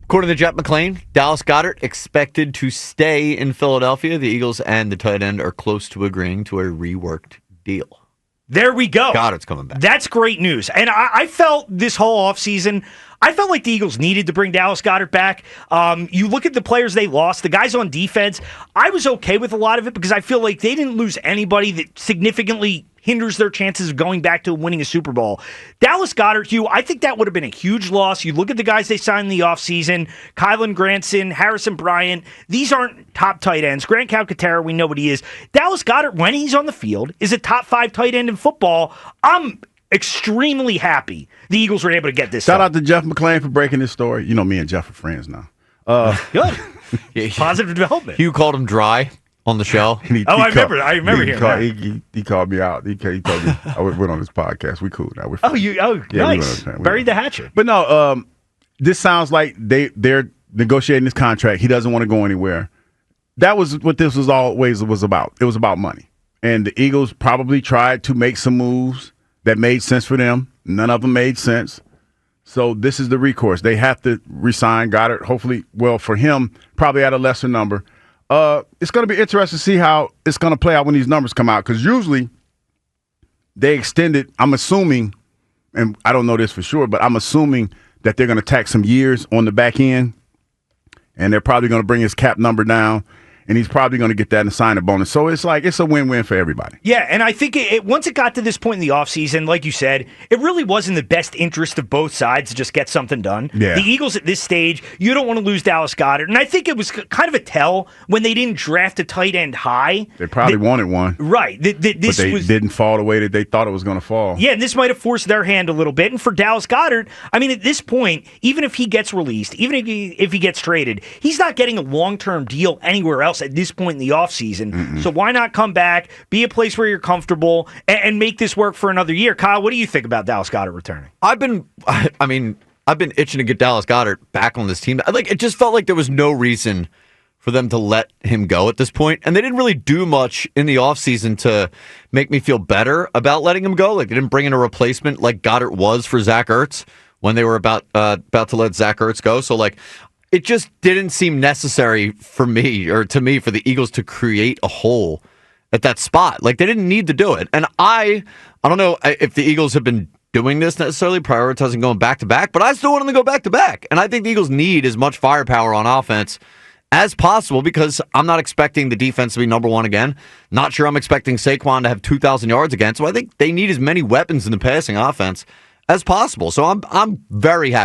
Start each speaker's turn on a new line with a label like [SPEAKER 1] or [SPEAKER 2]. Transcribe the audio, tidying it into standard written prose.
[SPEAKER 1] According to Jeff McClain, Dallas Goedert expected to stay in Philadelphia. The Eagles and the tight end are close to agreeing to a reworked deal.
[SPEAKER 2] There we go.
[SPEAKER 1] Goedert's coming back.
[SPEAKER 2] That's great news. And I felt this whole offseason, I felt like the Eagles needed to bring Dallas Goedert back. You look at the players they lost, the guys on defense, I was okay with a lot of it because I feel like they didn't lose anybody that significantly hinders their chances of going back to winning a Super Bowl. Dallas Goedert, Hugh, I think that would have been a huge loss. You look at the guys they signed in the offseason, Kylan Granson, Harrison Bryant. These aren't top tight ends. Grant Calcaterra, we know what he is. Dallas Goedert, when he's on the field, is a top 5 tight end in football. I'm extremely happy the Eagles were able to get this.
[SPEAKER 3] Shout out to Jeff McClain for breaking this story. You know, me and Jeff are friends now.
[SPEAKER 2] Good. Positive development.
[SPEAKER 1] Hugh called him dry on the show.
[SPEAKER 2] I remember hearing that.
[SPEAKER 3] He called me out. He told me I went on his podcast. We cool now.
[SPEAKER 2] Nice. Buried the hatchet.
[SPEAKER 3] But no, this sounds like they're negotiating this contract. He doesn't want to go anywhere. That was what this was always was about. It was about money. And the Eagles probably tried to make some moves that made sense for them. None of them made sense. So this is the recourse. They have to re-sign Goedert, hopefully, well, for him, probably at a lesser number. It's going to be interesting to see how it's going to play out when these numbers come out, because usually they extended, I'm assuming, and I don't know this for sure, but I'm assuming that they're going to tack some years on the back end, and they're probably going to bring his cap number down, and he's probably going to get that in a sign-up bonus. So it's like it's a win-win for everybody.
[SPEAKER 2] Yeah, and I think once it got to this point in the offseason, like you said, it really was in the best interest of both sides to just get something done.
[SPEAKER 3] Yeah.
[SPEAKER 2] The Eagles at this stage, you don't want to lose Dallas Goedert. And I think it was kind of a tell when they didn't draft a tight end high.
[SPEAKER 3] They probably wanted one.
[SPEAKER 2] Right.
[SPEAKER 3] But they didn't fall the way that they thought it was going to fall.
[SPEAKER 2] Yeah, and this might have forced their hand a little bit. And for Dallas Goedert, I mean, at this point, even if he gets released, even if he gets traded, he's not getting a long-term deal anywhere else at this point in the offseason. So why not come back, be a place where you're comfortable, and make this work for another year? Kyle, what do you think about Dallas Goedert returning?
[SPEAKER 1] I've been itching to get Dallas Goedert back on this team. It just felt like there was no reason for them to let him go at this point, and they didn't really do much in the offseason to make me feel better about letting him go. Like, they didn't bring in a replacement like Goedert was for Zach Ertz when they were about to let Zach Ertz go. So, it just didn't seem necessary for me, or to me, for the Eagles to create a hole at that spot. They didn't need to do it. And I don't know if the Eagles have been doing this necessarily, prioritizing going back-to-back, but I still want them to go back-to-back. And I think the Eagles need as much firepower on offense as possible, because I'm not expecting the defense to be number one again. Not sure I'm expecting Saquon to have 2,000 yards again. So I think they need as many weapons in the passing offense as possible. So I'm very happy